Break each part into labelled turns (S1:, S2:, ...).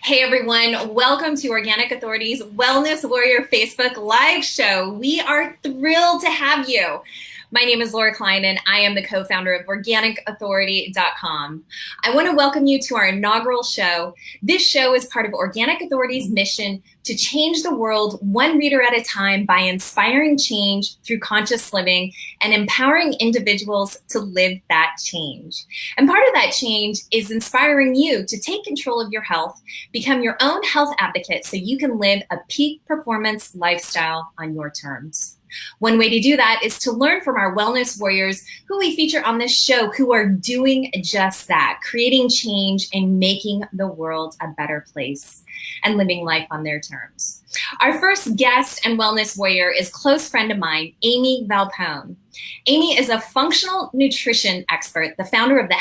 S1: Hey everyone, welcome to Organic Authority's Wellness Warrior Facebook Live show. We are thrilled to have you. My name is Laura Klein and I am the co-founder of OrganicAuthority.com. I want to welcome you to our inaugural show. This show is part of Organic Authority's mission to change the world one reader at a time by inspiring change through conscious living and empowering individuals to live that change. And part of that change is inspiring you to take control of your health, become your own health advocate so you can live a peak performance lifestyle on your terms. One way to do that is to learn from our wellness warriors who we feature on this show who are doing just that, creating change and making the world a better place and living life on their terms. Our first guest and wellness warrior is a close friend of mine, Amie Valpone. Amie is a functional nutrition expert, the founder of the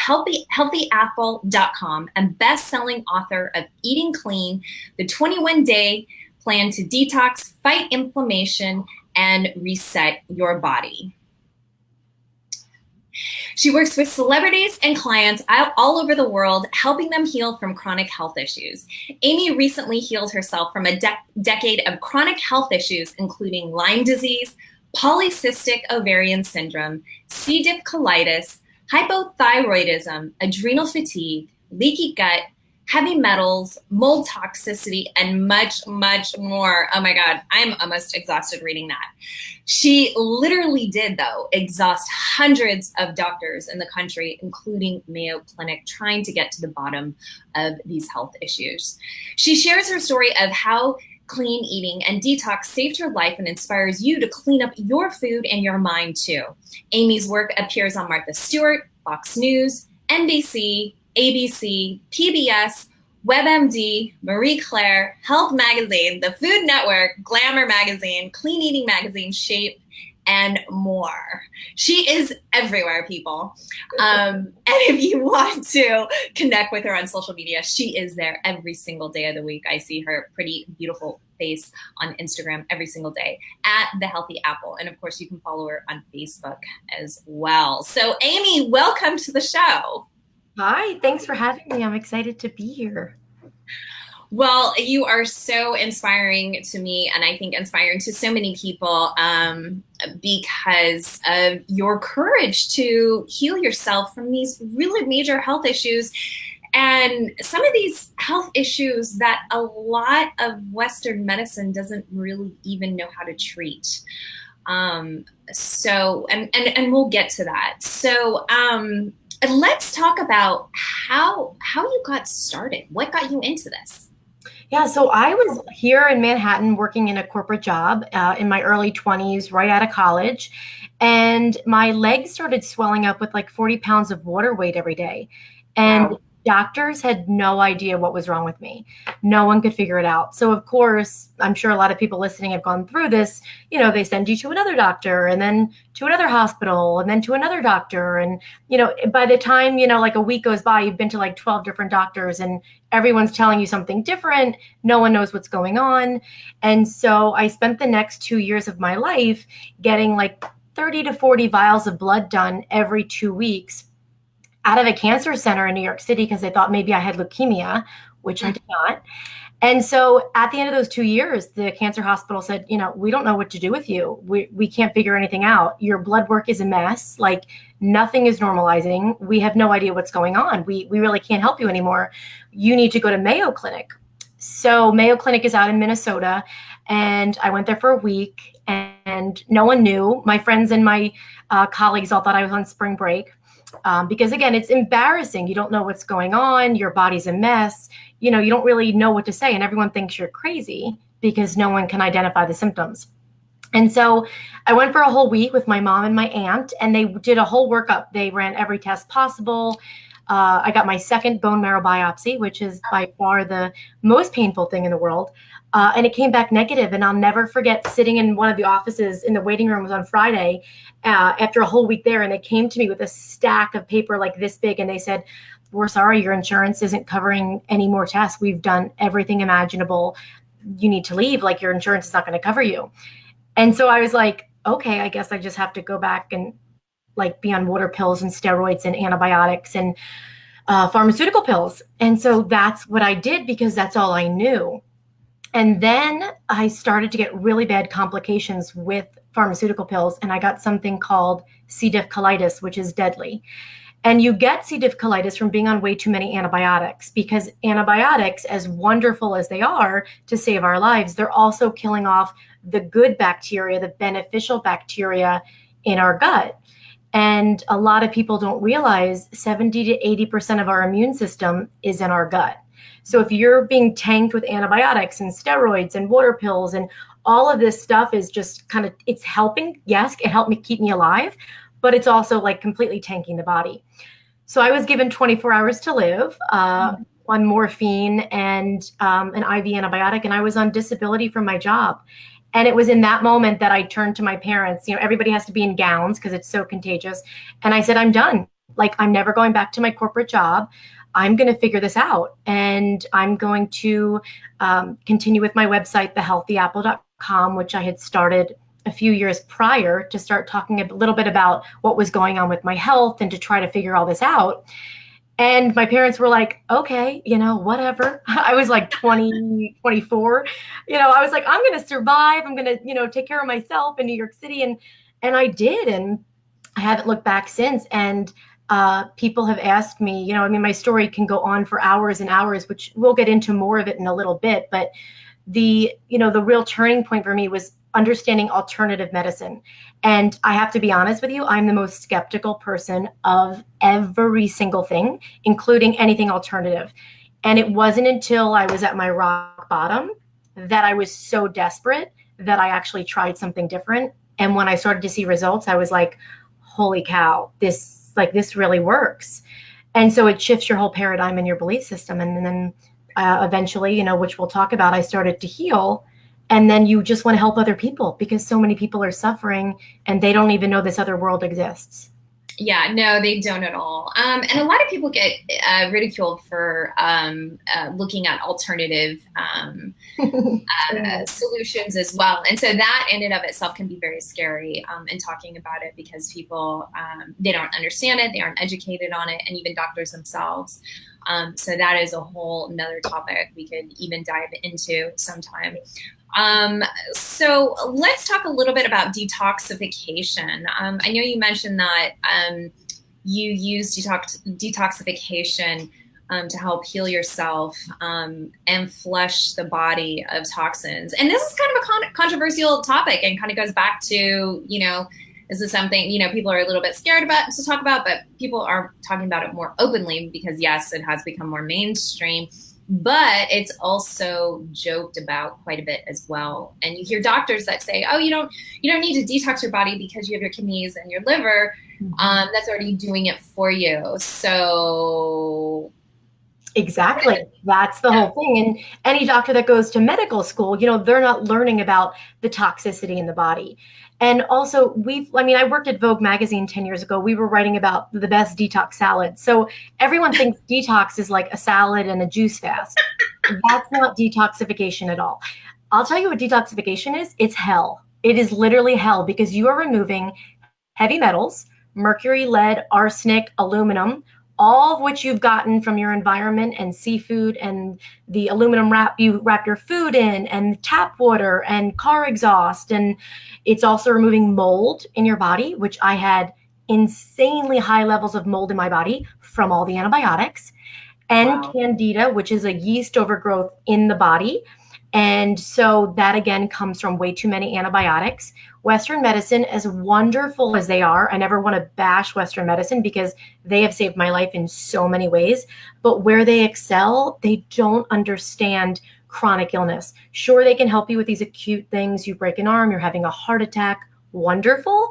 S1: healthyapple.com and best-selling author of Eating Clean, the 21-day plan to detox, fight inflammation, and reset your body. She works with celebrities and clients all over the world, helping them heal from chronic health issues. Amie recently healed herself from a decade of chronic health issues, including Lyme disease, polycystic ovarian syndrome, C. diff colitis, hypothyroidism, adrenal fatigue, leaky gut, heavy metals, mold toxicity, and much, much more. Oh my God, I'm almost exhausted reading that. She literally did, though, exhaust hundreds of doctors in the country, including Mayo Clinic, trying to get to the bottom of these health issues. She shares her story of how clean eating and detox saved her life and inspires you to clean up your food and your mind too. Amie's work appears on Martha Stewart, Fox News, NBC, ABC, PBS, WebMD, Marie Claire, Health Magazine, The Food Network, Glamour Magazine, Clean Eating Magazine, Shape, and more. She is everywhere, people. And if you want to connect with her on social media, she is there every single day of the week. I see her pretty beautiful face on Instagram every single day at The Healthy Apple. And of course, you can follow her on Facebook as well. So Amie, welcome to the show.
S2: Hi, thanks for having me. I'm excited to be here.
S1: Well, you are so inspiring to me, and I think inspiring to so many people because of your courage to heal yourself from these really major health issues. And some of these health issues that a lot of Western medicine doesn't really even know how to treat. And we'll get to that. So, let's talk about how you got started. What got you into this?
S2: Yeah, so I was here in Manhattan working in a corporate job in my early 20s, right out of college. And my legs started swelling up with like 40 pounds of water weight every day. And wow. Doctors had no idea what was wrong with me. No one could figure it out. So of course, I'm sure a lot of people listening have gone through this. You know, they send you to another doctor and then to another hospital and then to another doctor. And, you know, by the time, you know, like a week goes by, you've been to like 12 different doctors and everyone's telling you something different. No one knows what's going on. And so I spent the next 2 years of my life getting like 30 to 40 vials of blood done every 2 weeks out of a cancer center in New York City because they thought maybe I had leukemia, which I did not. And so at the end of those 2 years, the cancer hospital said, you know, we don't know what to do with you. We can't figure anything out. Your blood work is a mess. Like nothing is normalizing. We have no idea what's going on. We really can't help you anymore. You need to go to Mayo Clinic. So Mayo Clinic is out in Minnesota. And I went there for a week and no one knew. My friends and my colleagues all thought I was on spring break. Because again, it's embarrassing. You don't know what's going on. Your body's a mess. You know, you don't really know what to say. And everyone thinks you're crazy because no one can identify the symptoms. And so I went for a whole week with my mom and my aunt, and they did a whole workup. They ran every test possible. I got my second bone marrow biopsy, which is by far the most painful thing in the world. And it came back negative. And I'll never forget sitting in one of the offices in the waiting rooms on Friday after a whole week there. And they came to me with a stack of paper like this big. And they said, we're sorry, your insurance isn't covering any more tests. We've done everything imaginable. You need to leave. Like your insurance is not going to cover you. And so I was like, okay, I guess I just have to go back and like be on water pills and steroids and antibiotics. And pharmaceutical pills. And so that's what I did because that's all I knew. And then I started to get really bad complications with pharmaceutical pills, and I got something called C. diff colitis, which is deadly. And you get C. diff colitis from being on way too many antibiotics, because antibiotics, as wonderful as they are to save our lives, they're also killing off the good bacteria, the beneficial bacteria in our gut. And a lot of people don't realize 70 to 80% of our immune system is in our gut. So if you're being tanked with antibiotics and steroids and water pills and all of this stuff is just kind of, it's helping. Yes, it helped me keep me alive, but it's also like completely tanking the body. So I was given 24 hours to live on morphine and an IV antibiotic, and I was on disability from my job. And it was in that moment that I turned to my parents. You know, everybody has to be in gowns because it's so contagious. And I said, I'm done. Like, I'm never going back to my corporate job. I'm going to figure this out. And I'm going to continue with my website, thehealthyapple.com, which I had started a few years prior to start talking a little bit about what was going on with my health and to try to figure all this out. And my parents were like, okay, you know, whatever. I was like 20, 24. You know, I was like, I'm going to survive. I'm going to, you know, take care of myself in New York City. And I did. And I haven't looked back since. And people have asked me, you know, I mean, my story can go on for hours and hours, which we'll get into more of it in a little bit. But the real turning point for me was understanding alternative medicine. And I have to be honest with you, I'm the most skeptical person of every single thing, including anything alternative. And it wasn't until I was at my rock bottom that I was so desperate that I actually tried something different. And when I started to see results, I was like, holy cow, this really works. And so it shifts your whole paradigm and your belief system. And then eventually, you know, which we'll talk about, I started to heal. And then you just want to help other people because so many people are suffering and they don't even know this other world exists.
S1: Yeah, no, they don't at all. And a lot of people get ridiculed for looking at alternative solutions as well. And so that in and of itself can be very scary in talking about it because people, they don't understand it, they aren't educated on it, and even doctors themselves. So that is a whole nother topic we could even dive into sometime. So let's talk a little bit about detoxification. I know you mentioned that you use detoxification to help heal yourself and flush the body of toxins. And this is kind of a controversial topic and kind of goes back to, you know, this is something, you know, people are a little bit scared about to talk about, but people are talking about it more openly because, yes, it has become more mainstream. But it's also joked about quite a bit as well. And you hear doctors that say, oh, you don't need to detox your body because you have your kidneys and your liver. That's already doing it for you. So
S2: exactly. That's the whole thing. And any doctor that goes to medical school, you know, they're not learning about the toxicity in the body. And also I worked at Vogue magazine 10 years ago. We were writing about the best detox salads. So everyone thinks detox is like a salad and a juice fast. That's not detoxification at all. I'll tell you what detoxification is. It's hell. It is literally hell because you are removing heavy metals, mercury, lead, arsenic, aluminum, all of which you've gotten from your environment and seafood and the aluminum wrap you wrap your food in and tap water and car exhaust. And it's also removing mold in your body, which I had insanely high levels of mold in my body from all the antibiotics, and candida, which is a yeast overgrowth in the body. And so that again comes from way too many antibiotics. Western medicine, as wonderful as they are, I never want to bash Western medicine because they have saved my life in so many ways. But where they excel, they don't understand chronic illness. Sure, they can help you with these acute things. You break an arm, you're having a heart attack. Wonderful.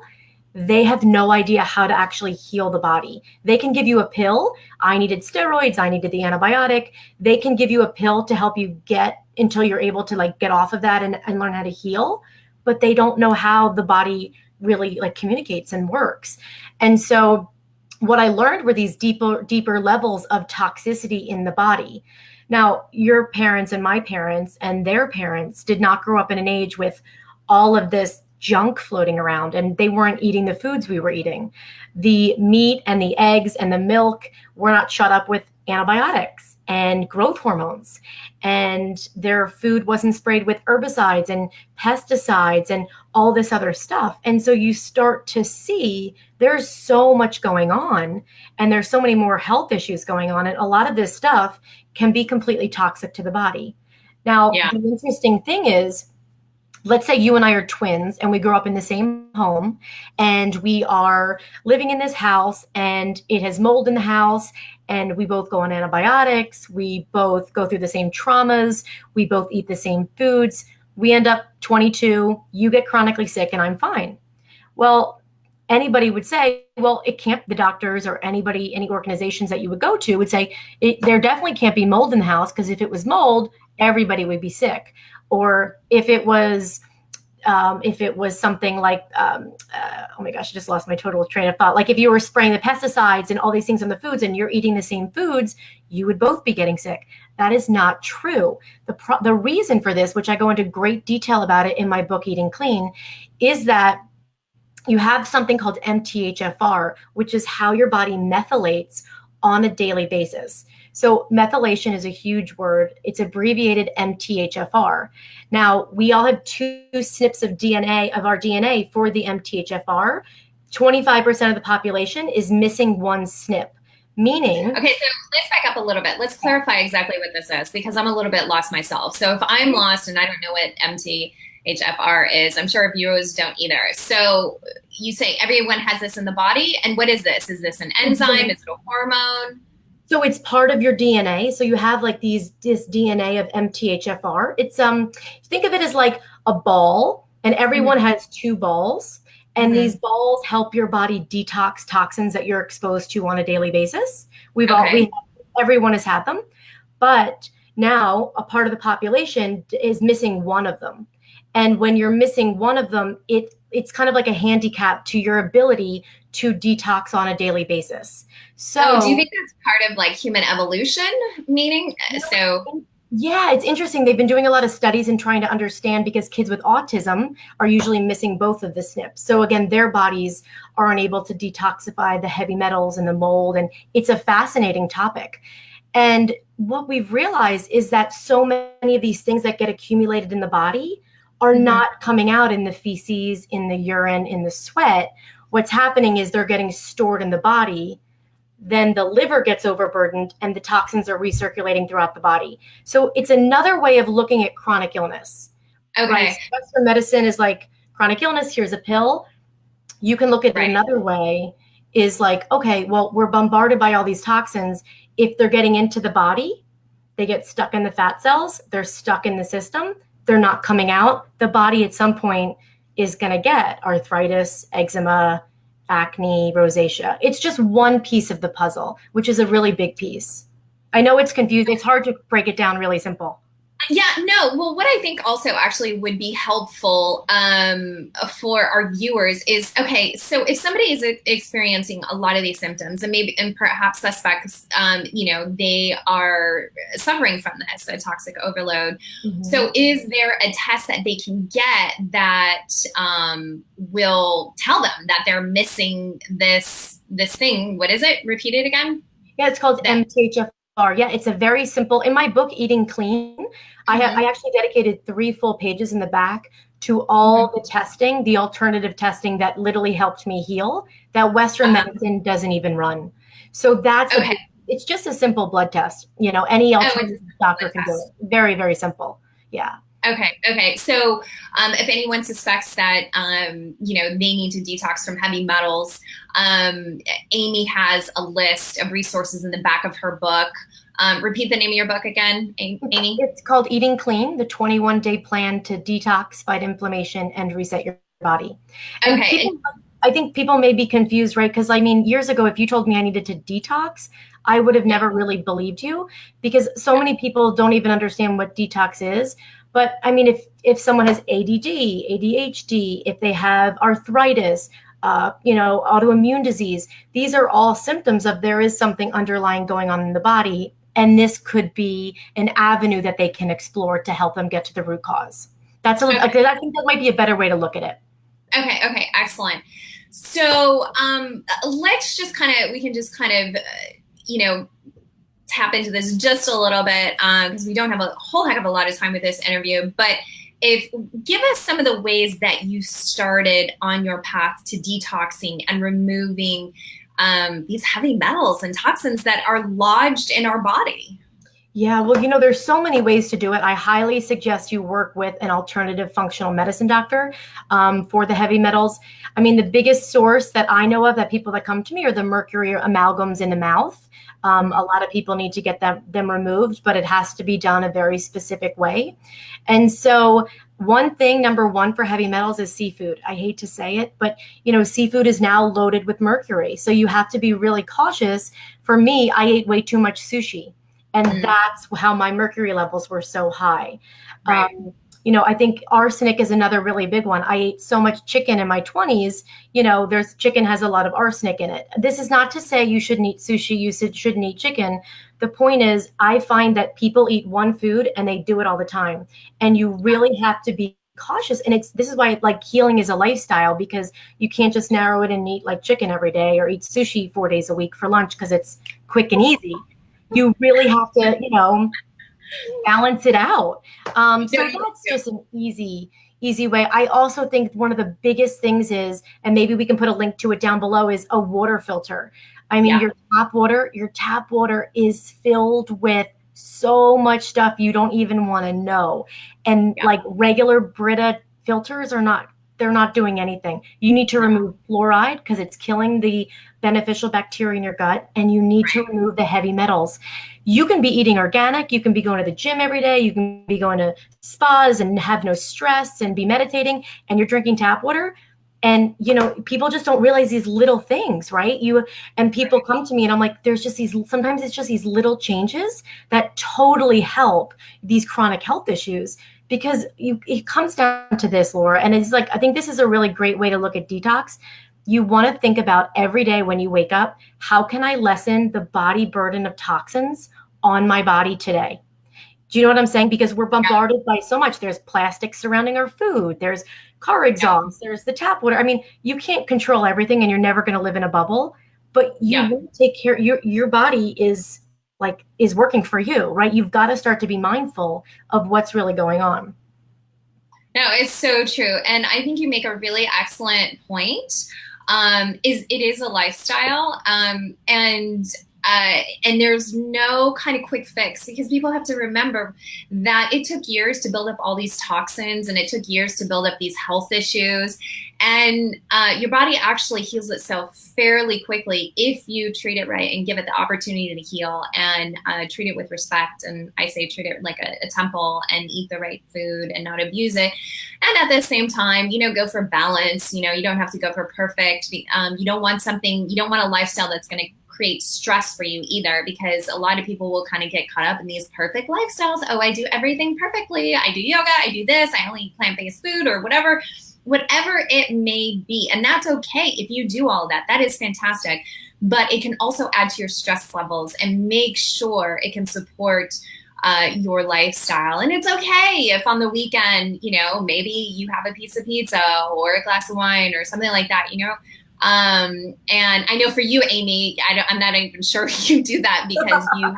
S2: They have no idea how to actually heal the body. They can give you a pill. I needed steroids. I needed the antibiotic. They can give you a pill to help you get until you're able to like get off of that and learn how to heal. But they don't know how the body really like communicates and works. And so what I learned were these deeper levels of toxicity in the body. Now, your parents and my parents and their parents did not grow up in an age with all of this junk floating around, and they weren't eating the foods we were eating. The meat and the eggs and the milk were not shut up with antibiotics and growth hormones, and their food wasn't sprayed with herbicides and pesticides and all this other stuff. And so you start to see there's so much going on, and there's so many more health issues going on, and a lot of this stuff can be completely toxic to the body. Now, the interesting thing is, let's say you and I are twins and we grew up in the same home, and we are living in this house and it has mold in the house, and we both go on antibiotics. We both go through the same traumas. We both eat the same foods. We end up 22, you get chronically sick and I'm fine. Well, anybody would say, well, it can't, the doctors or anybody, any organizations that you would go to would say, there definitely can't be mold in the house, because if it was mold, everybody would be sick. Or if it was something like, oh my gosh, I just lost my total train of thought. Like if you were spraying the pesticides and all these things on the foods and you're eating the same foods, you would both be getting sick. That is not true. The reason for this, which I go into great detail about it in my book, Eating Clean, is that you have something called MTHFR, which is how your body methylates on a daily basis. So methylation is a huge word. It's abbreviated MTHFR. Now, we all have 2 SNPs of DNA, of our DNA for the MTHFR. 25% of the population is missing 1 SNP, meaning...
S1: Okay, so let's back up a little bit. Let's clarify exactly what this is, because I'm a little bit lost myself. So if I'm lost and I don't know what MTHFR is, I'm sure viewers don't either. So you say everyone has this in the body, and what is this? Is this an enzyme? Is it a hormone?
S2: So it's part of your DNA. So you have like this DNA of MTHFR. It's think of it as like a ball, and everyone has 2 balls, and these balls help your body detox toxins that you're exposed to on a daily basis. Everyone has had them, but now a part of the population is missing 1 of them. And when you're missing 1 of them, it's kind of like a handicap to your ability to detox on a daily basis. So
S1: do you think that's part of like human evolution meaning?
S2: Yeah, it's interesting. They've been doing a lot of studies and trying to understand, because kids with autism are usually missing both of the SNPs. So again, their bodies are unable to detoxify the heavy metals and the mold. And it's a fascinating topic. And what we've realized is that so many of these things that get accumulated in the body are not coming out in the feces, in the urine, in the sweat. What's happening is they're getting stored in the body. Then the liver gets overburdened and the toxins are recirculating throughout the body. So it's another way of looking at chronic illness.
S1: Okay.
S2: Right? Western medicine is like chronic illness, here's a pill. You can look at it another way, is like, okay, well, we're bombarded by all these toxins. If they're getting into the body, they get stuck in the fat cells, they're stuck in the system, they're not coming out. The body at some point is going to get arthritis, eczema, acne, rosacea. It's just one piece of the puzzle, which is a really big piece. I know it's confusing. It's hard to break it down really simple.
S1: Yeah, no. Well, what I think also actually would be helpful for our viewers is, okay, so if somebody is experiencing a lot of these symptoms and perhaps suspects, they are suffering from this, a toxic overload. So is there a test that they can get that will tell them that they're missing this thing? What is it? Repeat it again.
S2: Yeah, it's called MTHFR. Yeah, it's a very simple, in my book, Eating Clean, I actually dedicated 3 full pages in the back to all the testing, the alternative testing that literally helped me heal, that Western medicine doesn't even run. So that's, it's just a simple blood test. Any alternative doctor can do it. Very, very simple. Yeah.
S1: Okay. So if anyone suspects that, they need to detox from heavy metals, Amie has a list of resources in the back of her book. Repeat the name of your book again, Amie.
S2: It's called Eating Clean, the 21-day plan to detox, fight inflammation, and reset your body. And I think people may be confused, right? Because years ago, if you told me I needed to detox, I would have never really believed you, because so many people don't even understand what detox is. But if someone has ADD, ADHD, if they have arthritis, autoimmune disease, these are all symptoms of there is something underlying going on in the body. And this could be an avenue that they can explore to help them get to the root cause. I think that might be a better way to look at it.
S1: Okay, excellent. So let's just we can just you know, tap into this just a little bit because we don't have a whole heck of a lot of time with this interview. But if give us some of the ways that you started on your path to detoxing and removing these heavy metals and toxins that are lodged in our body.
S2: Yeah, well, there's so many ways to do it. I highly suggest you work with an alternative functional medicine doctor for the heavy metals. I mean, the biggest source that I know of that people that come to me are the mercury amalgams in the mouth. A lot of people need to get them removed, but it has to be done a very specific way. And so number one for heavy metals is seafood. I hate to say it, but seafood is now loaded with mercury. So you have to be really cautious. For me, I ate way too much sushi. And that's how my mercury levels were so high.
S1: Right.
S2: I think arsenic is another really big one. I ate so much chicken in my 20s. Chicken has a lot of arsenic in it. This is not to say you shouldn't eat sushi, you shouldn't eat chicken. The point is, I find that people eat one food and they do it all the time. And you really have to be cautious. And this is why like healing is a lifestyle, because you can't just narrow it and eat like chicken every day or eat sushi 4 days a week for lunch because it's quick and easy. You really have to, balance it out. So that's just an easy way. I also think one of the biggest things is, and maybe we can put a link to it down below, is a water filter. I mean, your tap water is filled with so much stuff you don't even want to know. And like regular Brita filters they're not doing anything. You need to remove fluoride because it's killing the beneficial bacteria in your gut, and you need to remove the heavy metals. You can be eating organic. You can be going to the gym every day. You can be going to spas and have no stress and be meditating, and you're drinking tap water. And, people just don't realize these little things, right? People come to me and I'm like, sometimes it's just these little changes that totally help these chronic health issues. Because it comes down to this, Laura, and it's like, I think this is a really great way to look at detox. You want to think about every day when you wake up, how can I lessen the body burden of toxins on my body today? Do you know what I'm saying? Because we're bombarded by so much. There's plastic surrounding our food. There's car exhaust. There's the tap water. I mean, you can't control everything and you're never going to live in a bubble, but you will take care. Your body is working for you, right? You've got to start to be mindful of what's really going on.
S1: No, it's so true. And I think you make a really excellent point. It is a lifestyle. And there's no kind of quick fix, because people have to remember that it took years to build up all these toxins, and it took years to build up these health issues. And your body actually heals itself fairly quickly if you treat it right and give it the opportunity to heal, and treat it with respect. And I say treat it like a temple, and eat the right food and not abuse it. And at the same time, go for balance. You don't have to go for perfect. You don't want a lifestyle that's going to create stress for you either, because a lot of people will kind of get caught up in these perfect lifestyles. Oh, I do everything perfectly. I do yoga. I do this. I only eat plant-based food, or whatever it may be. And that's okay if you do all of that. That is fantastic. But it can also add to your stress levels, and make sure it can support your lifestyle. And it's okay if on the weekend, maybe you have a piece of pizza or a glass of wine or something like that, and I know for you, Amie, I'm not even sure you do that, because you.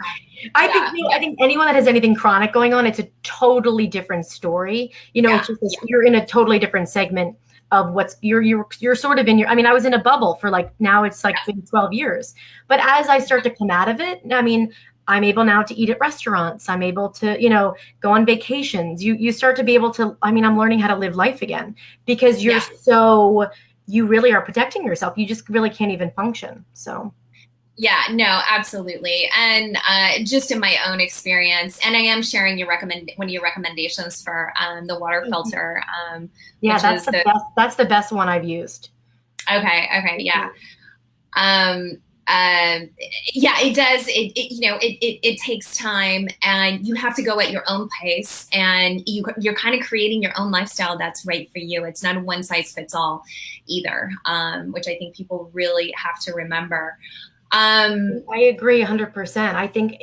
S2: I think anyone that has anything chronic going on, it's a totally different story. It's just you're in a totally different segment of you're sort of in your. I mean, I was in a bubble for now it's been 12 years. But as I start to come out of it, I mean, I'm able now to eat at restaurants. I'm able to, go on vacations. You start to be able to. I mean, I'm learning how to live life again, because you're you really are protecting yourself. You just really can't even function. So.
S1: Yeah, no, absolutely. And just in my own experience, and I am sharing one of your recommendations for the water filter.
S2: That's the best. That's the best one I've used.
S1: Okay. Yeah. It does. It takes time, and you have to go at your own pace, and you're kind of creating your own lifestyle that's right for you. It's not a one size fits all either, which I think people really have to remember.
S2: I agree 100%. I think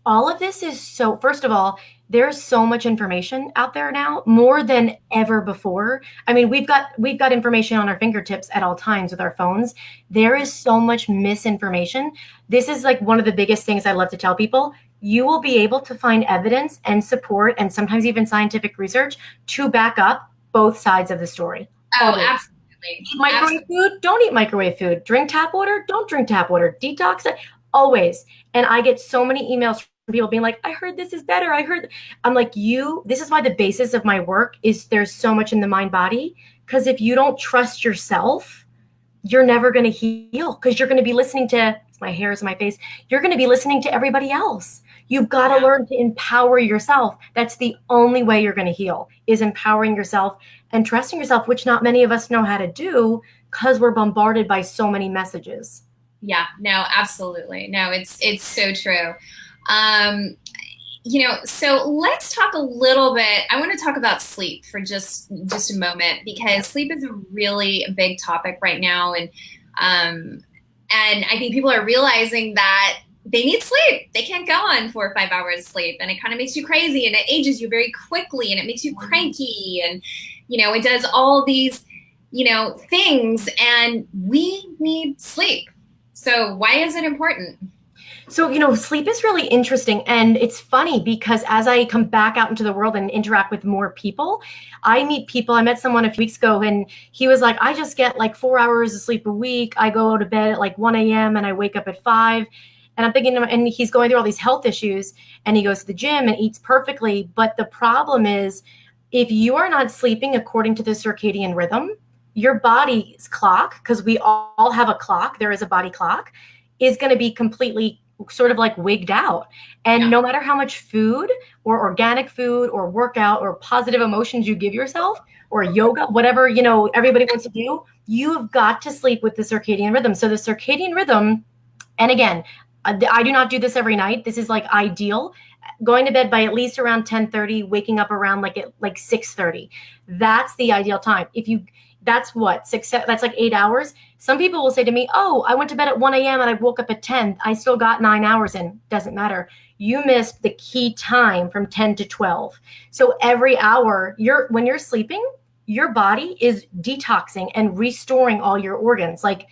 S2: all of this is so, first of all, There's so much information out there now, more than ever before. I mean, we've got information on our fingertips at all times with our phones. There is so much misinformation. This is like one of the biggest things I love to tell people. You will be able to find evidence and support and sometimes even scientific research to back up both sides of the story.
S1: Oh,
S2: Always.
S1: absolutely.
S2: Eat microwave food, don't eat microwave food. Drink tap water, don't drink tap water. Detox it, always. And I get so many emails from people being like, I heard this is better. I'm like, this is why the basis of my work is there's so much in the mind body. Because if you don't trust yourself, you're never going to heal, because you're going to be listening to, my hair is in my face, you're going to be listening to everybody else. You've got to learn to empower yourself. That's the only way you're going to heal, is empowering yourself and trusting yourself, which not many of us know how to do because we're bombarded by so many messages.
S1: Yeah, no, absolutely. No, it's so true. So let's talk a little bit. I want to talk about sleep for just a moment, because sleep is a really big topic right now. And I think people are realizing that they need sleep. They can't go on 4 or 5 hours of sleep, and it kind of makes you crazy, and it ages you very quickly, and it makes you cranky, and, it does all these, things, and we need sleep. So why is it important?
S2: So, sleep is really interesting. And it's funny because as I come back out into the world and interact with more people, I meet people. I met someone a few weeks ago, and he was like, I just get like 4 hours of sleep a week. I go to bed at like 1 a.m. and I wake up at 5. And I'm thinking, and he's going through all these health issues, and he goes to the gym and eats perfectly. But the problem is, if you are not sleeping according to the circadian rhythm, your body's clock, because we all have a clock, there is a body clock, is going to be completely sort of like wigged out. And no matter how much food or organic food or workout or positive emotions you give yourself, or yoga, whatever, everybody wants to do, you have got to sleep with the circadian rhythm. So the circadian rhythm, and again, I do not do this every night. This is like ideal. Going to bed by at least around 10:30, waking up around like 6:30. That's the ideal time. That's like 8 hours. Some people will say to me, oh, I went to bed at 1 a.m. and I woke up at 10. I still got 9 hours in. Doesn't matter. You missed the key time from 10 to 12. So every hour when you're sleeping, your body is detoxing and restoring all your organs. Like,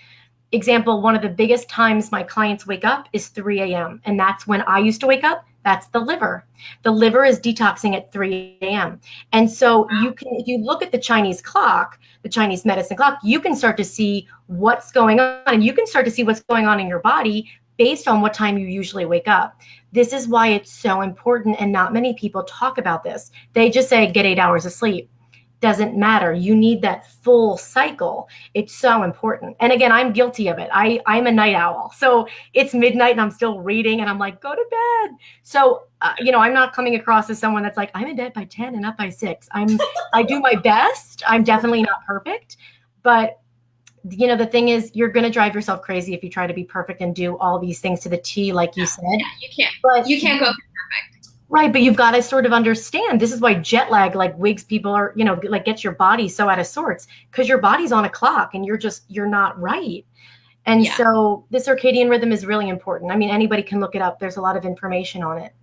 S2: example, one of the biggest times my clients wake up is 3 a.m. And that's when I used to wake up. That's the liver. The liver is detoxing at 3 a.m. And so if you look at the Chinese clock, the Chinese medicine clock, you can start to see what's going on, and you can start to see what's going on in your body based on what time you usually wake up. This is why it's so important. And not many people talk about this. They just say, get 8 hours of sleep. Doesn't matter. You need that full cycle. It's so important. And again, I'm guilty of it. I'm a night owl. So it's midnight and I'm still reading and I'm like, go to bed. So, I'm not coming across as someone that's like, I'm in bed by 10 and up by 6. I do my best. I'm definitely not perfect. But, the thing is, you're going to drive yourself crazy if you try to be perfect and do all these things to the T, like you said.
S1: Yeah, you can't. But you can't go perfect.
S2: Right. But you've got to sort of understand, this is why jet lag like wigs people are, like gets your body so out of sorts, because your body's on a clock and you're not right. And so the circadian rhythm is really important. I mean, anybody can look it up. There's a lot of information on it.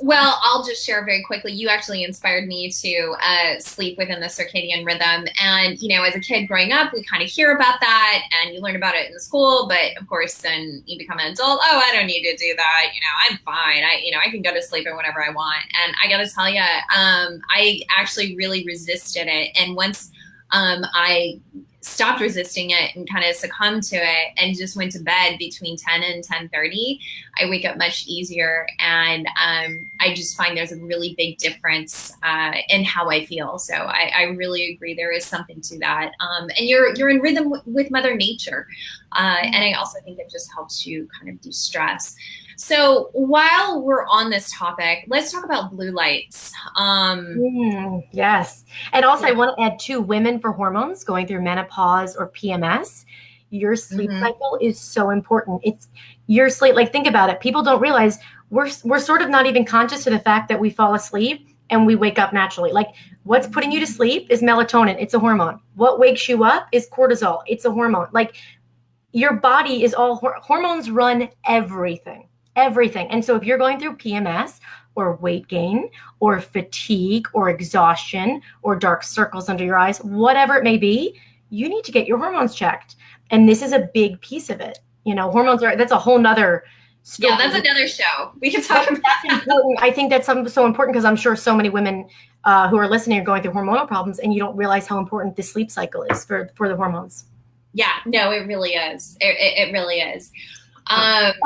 S1: Well, I'll just share very quickly. You actually inspired me to sleep within the circadian rhythm. And, as a kid growing up, we kind of hear about that and you learn about it in school. But of course, then you become an adult. Oh, I don't need to do that. I'm fine. I can go to sleep at whenever I want. And I got to tell you, I actually really resisted it. And once I stopped resisting it and kind of succumbed to it and just went to bed between 10 and 10:30, I wake up much easier. And I just find there's a really big difference in how I feel. So I really agree. There is something to that. And you're in rhythm with Mother Nature. And I also think it just helps you kind of de-stress. So while we're on this topic, let's talk about blue lights.
S2: Yes. And also I want to add too, women for hormones going through menopause or PMS, your sleep cycle is so important. It's your sleep. Like, think about it. People don't realize we're sort of not even conscious of the fact that we fall asleep and we wake up naturally. Like, what's putting you to sleep is melatonin. It's a hormone. What wakes you up is cortisol. It's a hormone. Like, your body is all hormones run everything. everything. And so if you're going through PMS or weight gain or fatigue or exhaustion or dark circles under your eyes, whatever it may be, you need to get your hormones checked. And this is a big piece of it. Hormones that's a whole nother story.
S1: Yeah, that's another show. We can talk about
S2: that's important. I think that's so important because I'm sure so many women who are listening are going through hormonal problems, and you don't realize how important the sleep cycle is for the hormones.
S1: Yeah, no, it really is. It really is.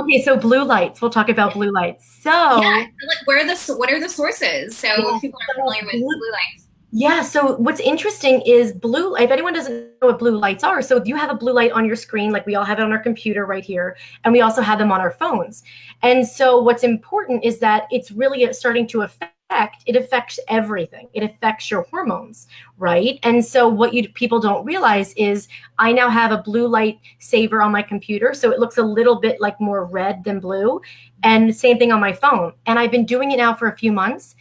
S2: Okay, so blue lights. We'll talk about blue lights. So,
S1: yeah, what are the sources? So if people are familiar with blue lights.
S2: Yeah. So what's interesting is if anyone doesn't know what blue lights are, so if you have a blue light on your screen, like we all have it on our computer right here, and we also have them on our phones. And so what's important is that it's really starting to it affects everything. It affects your hormones, right? And so what people don't realize is I now have a blue light saver on my computer. So it looks a little bit like more red than blue, and the same thing on my phone. And I've been doing it now for a few months.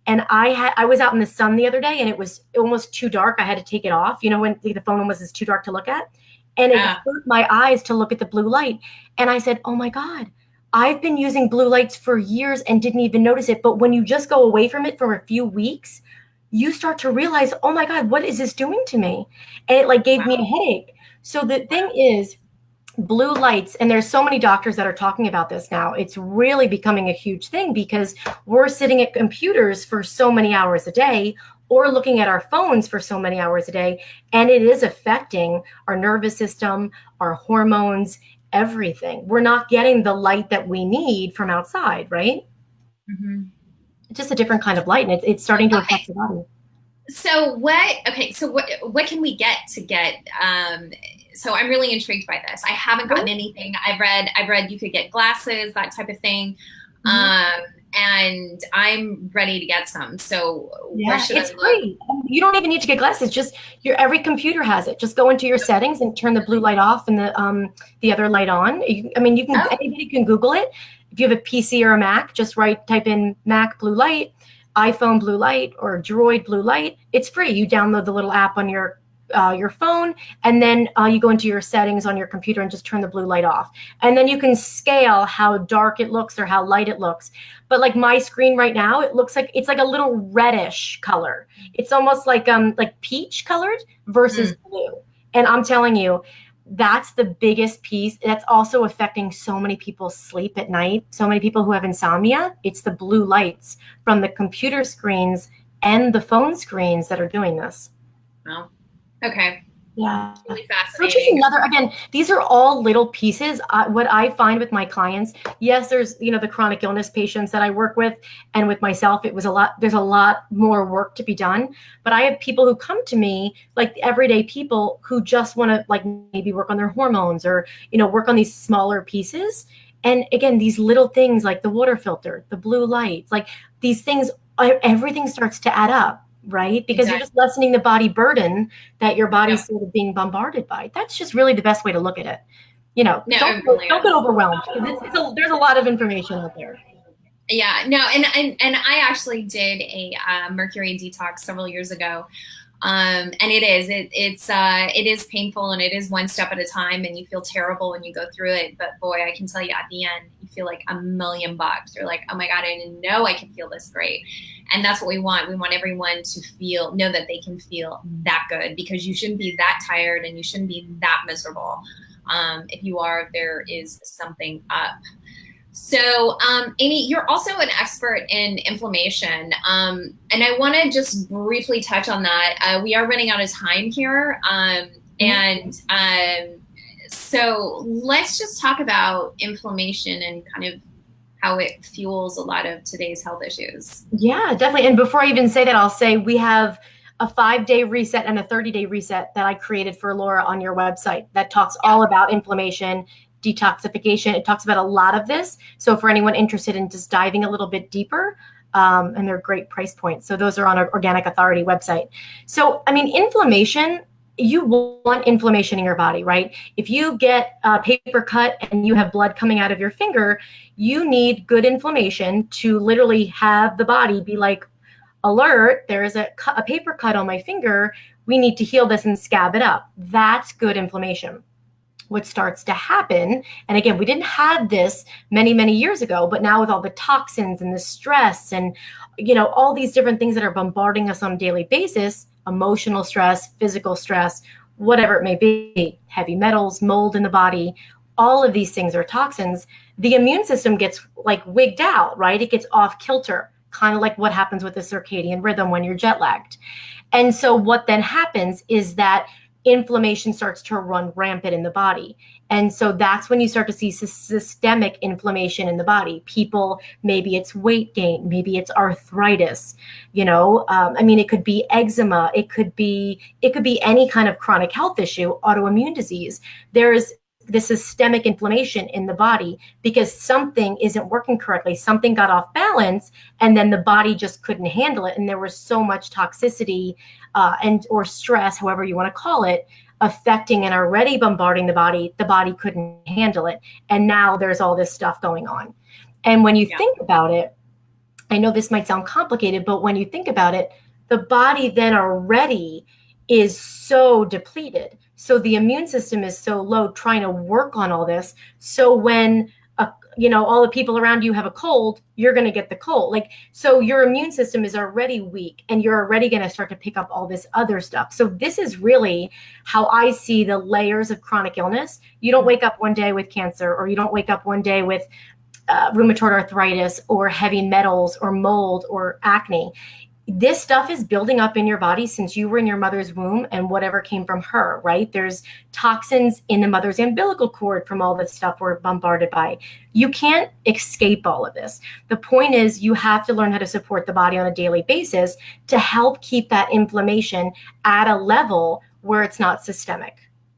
S2: And I was out in the sun the other day, and it was almost too dark. I had to take it off, when the phone almost is too dark to look at. And it hurt my eyes to look at the blue light. And I said, oh my God, I've been using blue lights for years and didn't even notice it. But when you just go away from it for a few weeks, you start to realize, oh my God, what is this doing to me? And it gave me a headache. So the thing is, blue lights, and there's so many doctors that are talking about this now. It's really becoming a huge thing because we're sitting at computers for so many hours a day or looking at our phones for so many hours a day. And it is affecting our nervous system, our hormones, everything. We're not getting the light that we need from outside, right?
S1: Mm-hmm.
S2: It's just a different kind of light, and it's starting to affect the body.
S1: So what can we get so I'm really intrigued by this. I haven't gotten anything. I've read you could get glasses, that type of thing. And I'm ready to get some. So where should I look?
S2: Free. You don't even need to get glasses. Just every computer has it. Just go into your settings and turn the blue light off and the other light on. Anybody can Google it. If you have a PC or a Mac, just type in Mac blue light, iPhone blue light, or Droid blue light. It's free. You download the little app on your phone, and then you go into your settings on your computer and just turn the blue light off. And then you can scale how dark it looks or how light it looks. But like my screen right now, it looks like it's like a little reddish color. It's almost like peach colored versus blue. And I'm telling you, that's the biggest piece. That's also affecting so many people's sleep at night. So many people who have insomnia. It's the blue lights from the computer screens and the phone screens that are doing this.
S1: Wow. Okay.
S2: Yeah.
S1: Really fascinating.
S2: Again, these are all little pieces. What I find with my clients, yes, there's, the chronic illness patients that I work with, and with myself, there's a lot more work to be done. But I have people who come to me, like everyday people who just want to maybe work on their hormones or, work on these smaller pieces. And again, these little things like the water filter, the blue lights, these things, everything starts to add up. Right? Because You're just lessening the body burden that your body's sort of being bombarded by. That's just really the best way to look at it. Don't get overwhelmed. There's a lot of information out there.
S1: Yeah, no, and I actually did a Mercury Detox several years ago. And it is painful, and it is one step at a time, and you feel terrible when you go through it. But boy, I can tell you at the end, you feel like $1,000,000. You're like, oh my God, I didn't know I could feel this great. And that's what we want. We want everyone to know that they can feel that good, because you shouldn't be that tired and you shouldn't be that miserable. If you are, there is something up. So, Amie, you're also an expert in inflammation. And I want to just briefly touch on that. We are running out of time here. So let's just talk about inflammation and kind of how it fuels a lot of today's health issues.
S2: Yeah, definitely. And before I even say that, I'll say we have a 5-day reset and a 30-day reset that I created for Laura on your website that talks all about inflammation, detoxification. It talks about a lot of this. So for anyone interested in just diving a little bit deeper, and they're great price points. So those are on our Organic Authority website. So, inflammation, you want inflammation in your body, right? If you get a paper cut and you have blood coming out of your finger, you need good inflammation to literally have the body be like, alert, there is a paper cut on my finger. We need to heal this and scab it up. That's good inflammation. what starts to happen, and again, we didn't have this many years ago, but now with all the toxins and the stress and all these different things that are bombarding us on a daily basis, emotional stress, physical stress, whatever it may be, heavy metals, mold in the body, all of these things are toxins. The immune system gets like wigged out, right? It gets off kilter, kind of like what happens with the circadian rhythm when you're jet lagged. And so what then happens is that inflammation starts to run rampant in the body. And so that's when you start to see systemic inflammation in the body. People, maybe it's weight gain, maybe it's arthritis, it could be eczema, it could be any kind of chronic health issue, autoimmune disease. There's the systemic inflammation in the body because something isn't working correctly. Something got off balance, and then the body just couldn't handle it. And there was so much toxicity or stress, however you want to call it, affecting and already bombarding the body couldn't handle it. And now there's all this stuff going on. And when you think about it, I know this might sound complicated, but when you think about it, the body then already is so depleted. So the immune system is so low trying to work on all this. So when all the people around you have a cold, you're going to get the cold. So your immune system is already weak, and you're already going to start to pick up all this other stuff. So this is really how I see the layers of chronic illness. You don't wake up one day with cancer, or you don't wake up one day with rheumatoid arthritis or heavy metals or mold or acne. This stuff is building up in your body since you were in your mother's womb and whatever came from her, right? There's toxins in the mother's umbilical cord from all the stuff we're bombarded by. You can't escape all of this. The point is you have to learn how to support the body on a daily basis to help keep that inflammation at a level where it's not systemic.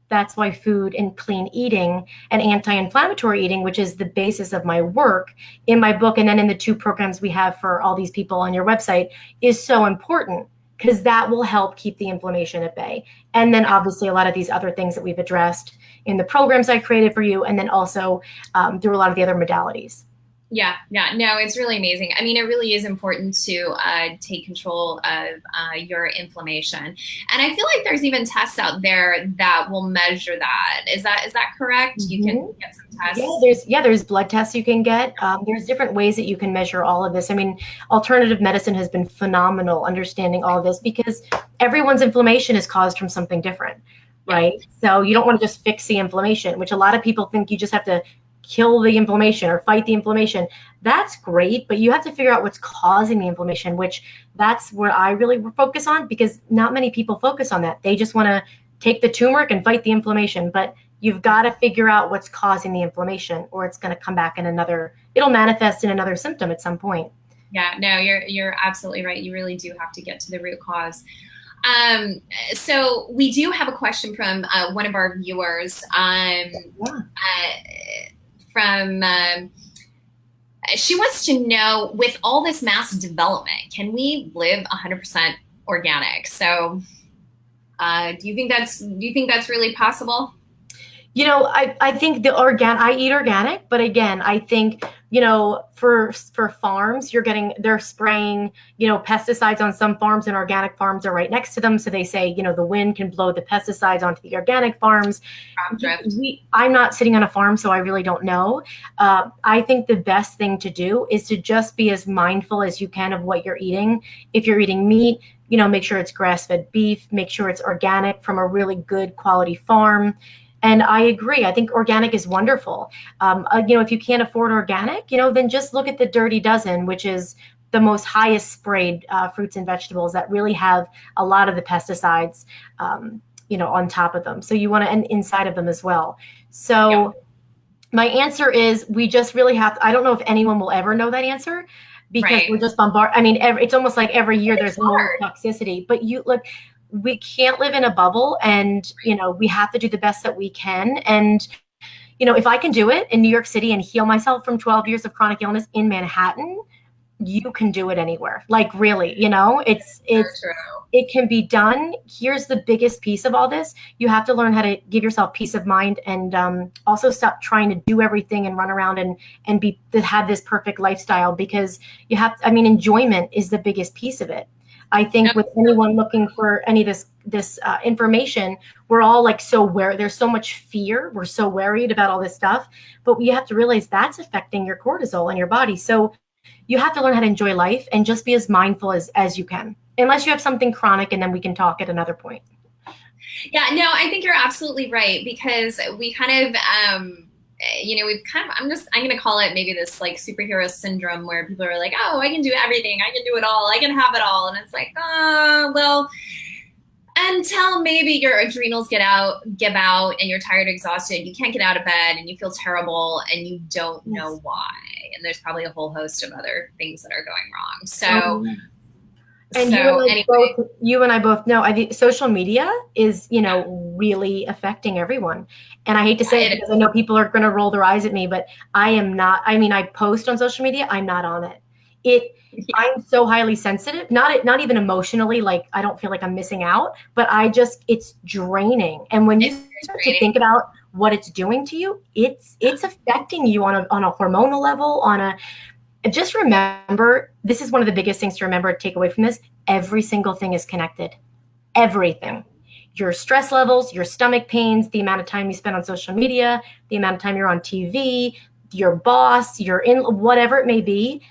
S2: That's why food and clean eating and anti-inflammatory eating, which is the basis of my work in my book and then in the 2 programs we have for all these people on your website, is so important, because that will help keep the inflammation at bay. And then obviously a lot of these other things that we've addressed in the programs I created for you, and then also through a lot of the other modalities.
S1: Yeah, no, it's really amazing. I mean, it really is important to take control of your inflammation. And I feel like there's even tests out there that will measure that. Is that correct? Mm-hmm. You can get some tests.
S2: There's blood tests you can get. There's different ways that you can measure all of this. I mean, alternative medicine has been phenomenal understanding all of this, because everyone's inflammation is caused from something different, right? So you don't want to just fix the inflammation, which a lot of people think you just have to kill the inflammation or fight the inflammation. That's great, but you have to figure out what's causing the inflammation, which that's where I really focus on, because not many people focus on that. They just want to take the turmeric and fight the inflammation, but you've got to figure out what's causing the inflammation, or it's going to come back in it'll manifest in another symptom at some point.
S1: Yeah, no, you're absolutely right. You really do have to get to the root cause. So we do have a question from one of our viewers. She wants to know, with all this mass development, can we live 100% organic? So do you think that's really possible?
S2: I think I eat organic, but again, I think, for farms, they're spraying, pesticides on some farms, and organic farms are right next to them. So they say, the wind can blow the pesticides onto the organic farms. I'm not sitting on a farm, so I really don't know. I think the best thing to do is to just be as mindful as you can of what you're eating. If you're eating meat, make sure it's grass-fed beef, make sure it's organic from a really good quality farm. And I agree. I think organic is wonderful. If you can't afford organic, then just look at the Dirty Dozen, which is the most highest sprayed fruits and vegetables that really have a lot of the pesticides, on top of them. So you want to, and inside of them as well. So my answer is, we just really have to, I don't know if anyone will ever know that answer, because we're just bombarded. I mean, it's almost like every year there's more toxicity, but we can't live in a bubble, and, we have to do the best that we can. And, if I can do it in New York City and heal myself from 12 years of chronic illness in Manhattan, you can do it anywhere. Really, it can be done. Here's the biggest piece of all this. You have to learn how to give yourself peace of mind, and also stop trying to do everything and run around and have this perfect lifestyle, because enjoyment is the biggest piece of it. I think with anyone looking for any of this information, we're all like so there's so much fear. We're so worried about all this stuff, but you have to realize that's affecting your cortisol in your body. So you have to learn how to enjoy life and just be as mindful as you can, unless you have something chronic, and then we can talk at another point.
S1: Yeah, no, I think you're absolutely right, because we kind of, we've kind of, I'm going to call it maybe this like superhero syndrome, where people are like, oh, I can do everything. I can do it all. I can have it all. And it's like, oh, well, until maybe your adrenals give out and you're tired, exhausted, you can't get out of bed and you feel terrible and you don't know why. And there's probably a whole host of other things that are going wrong. So,
S2: and you and I both know, I think social media is, really affecting everyone. And I hate to say it because I know people are going to roll their eyes at me, but I am not. I mean, I post on social media. I'm not on it. I'm so highly sensitive, not even emotionally, like I don't feel like I'm missing out, but it's draining. And when you start to think about what it's doing to you, it's affecting you on a hormonal level, just remember, this is one of the biggest things to remember, take away from this. Every single thing is connected. Everything. Your stress levels, your stomach pains, the amount of time you spend on social media, the amount of time you're on TV, your boss, whatever it may be.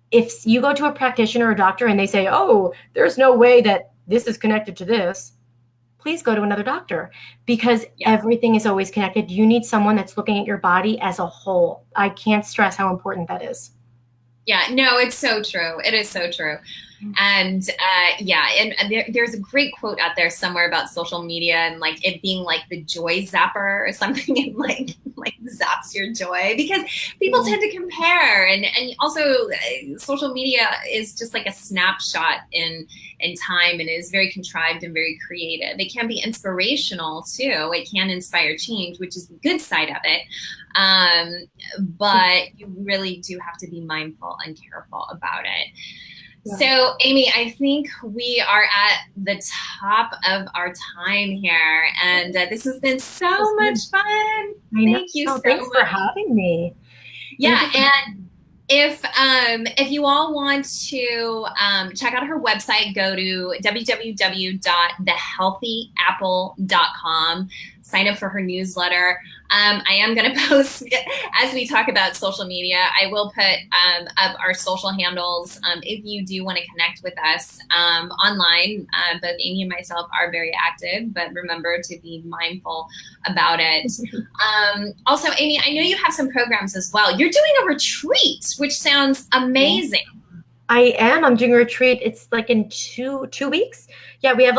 S2: If you go to a practitioner or a doctor and they say, oh, there's no way that this is connected to this, please go to another doctor, because everything is always connected. You need someone that's looking at your body as a whole. I can't stress how important that is.
S1: Yeah, no, it's so true. It is so true. And there's a great quote out there somewhere about social media and like it being like the joy zapper or something, and like zaps your joy, because people tend to compare, and also social media is just like a snapshot in time, and is very contrived and very creative. It can be inspirational too. It can inspire change, which is the good side of it. But you really do have to be mindful and careful about it. Yeah. So, Amie, I think we are at the top of our time here, and this has been so much fun. Thank you so much.
S2: Thanks for having me.
S1: Yeah, and if you all want to check out her website, go to www.thehealthyapple.com. Sign up for her newsletter. I am going to post, as we talk about social media, I will put up our social handles if you do want to connect with us online. Both Amie and myself are very active, but remember to be mindful about it. Also, Amie, I know you have some programs as well. You're doing a retreat, which sounds amazing.
S2: I am. I'm doing a retreat. It's like in two weeks. Yeah, we have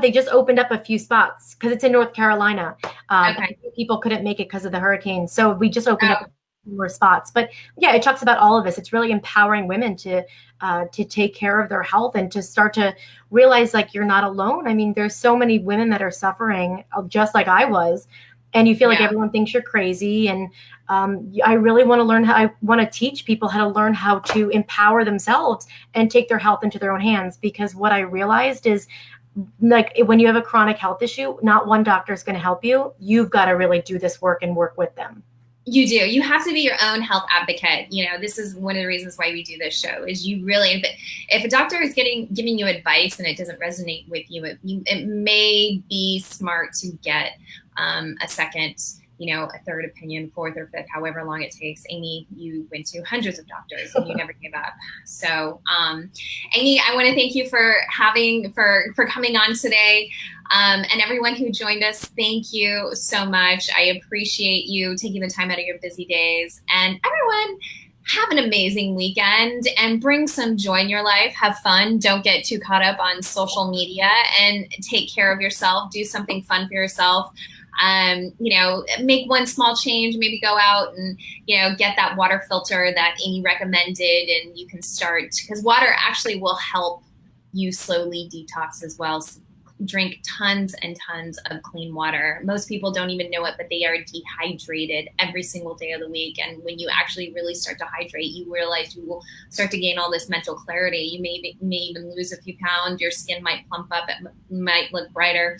S2: they just opened up a few spots because it's in North Carolina. Okay. People couldn't make it because of the hurricane. So we just opened up more spots. But yeah, it talks about all of this. It's really empowering women to take care of their health and to start to realize like you're not alone. I mean, there's so many women that are suffering just like I was. And you feel like everyone thinks you're crazy. And I really want to I want to teach people how to learn how to empower themselves and take their health into their own hands. Because what I realized is, like, when you have a chronic health issue, not one doctor is going to help you. You've got to really do this work and work with them.
S1: You do. You have to be your own health advocate. You know, this is one of the reasons why we do this show, is you really, if a doctor is giving you advice and it doesn't resonate with you, it may be smart to get a second, a third opinion, fourth or fifth, however long it takes. Amie, you went to hundreds of doctors and you never gave up. So, Amie, I want to thank you for coming on today. And everyone who joined us, thank you so much. I appreciate you taking the time out of your busy days. And everyone, have an amazing weekend and bring some joy in your life. Have fun. Don't get too caught up on social media, and take care of yourself. Do something fun for yourself. Make one small change, maybe go out and, get that water filter that Amie recommended, and you can start, because water actually will help you slowly detox as well. So drink tons and tons of clean water. Most people don't even know it, but they are dehydrated every single day of the week. And when you actually really start to hydrate, you realize you will start to gain all this mental clarity. You may even lose a few pounds. Your skin might plump up. It might look brighter.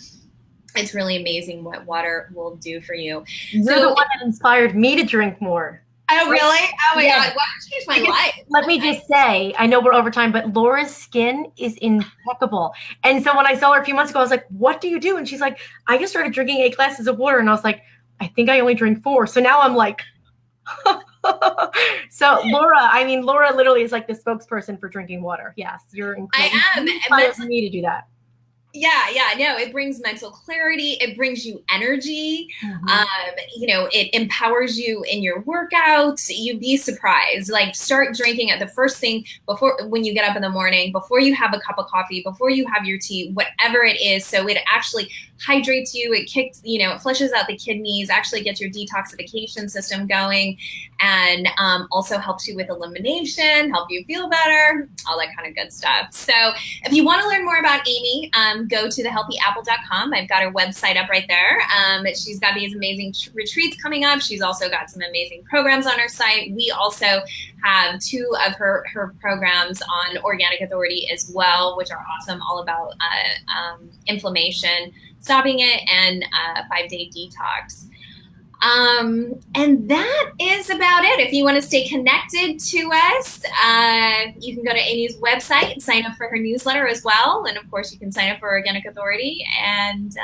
S1: It's really amazing what water will do for you.
S2: You're the one that inspired me to drink more.
S1: Oh, really? Oh my
S2: Yeah.
S1: God. What changed my life?
S2: Let me just say, I know we're over time, but Laura's skin is impeccable. And so when I saw her a few months ago, I was like, what do you do? And she's like, I just started drinking 8 glasses of water. And I was like, I think I only drink 4. So now I'm like, so Laura literally is like the spokesperson for drinking water. Yes, you're incredible.
S1: I am.
S2: You inspired me to do that.
S1: Yeah, no, it brings mental clarity. It brings you energy. It empowers you in your workouts. You'd be surprised. Like, start drinking at the first thing when you get up in the morning, before you have a cup of coffee, before you have your tea, whatever it is. So it actually hydrates you. It kicks, it flushes out the kidneys, actually gets your detoxification system going, and also helps you with elimination, help you feel better, all that kind of good stuff. So if you want to learn more about Amie, go to thehealthyapple.com. I've got her website up right there. She's got these amazing retreats coming up. She's also got some amazing programs on her site. We also have 2 of her programs on Organic Authority as well, which are awesome, all about inflammation, stopping it, and a 5-day detox. And that is about it. If you want to stay connected to us, you can go to Amie's website and sign up for her newsletter as well. And of course, you can sign up for Organic Authority. And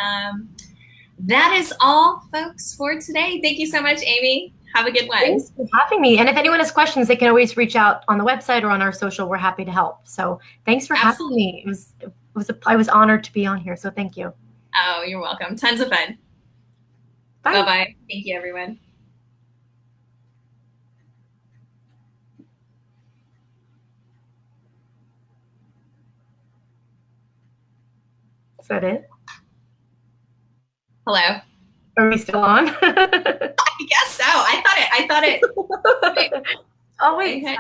S1: that is all, folks, for today. Thank you so much, Amie. Have a good one.
S2: Thanks for having me. And if anyone has questions, they can always reach out on the website or on our social. We're happy to help. So thanks for having me. I was honored to be on here. So thank you.
S1: Oh, you're welcome. Tons of fun.
S2: Bye.
S1: Bye-bye. Thank you, everyone.
S2: Is that it?
S1: Hello.
S2: Are we still on?
S1: I guess so. I thought it.
S2: Oh, wait.
S1: Okay.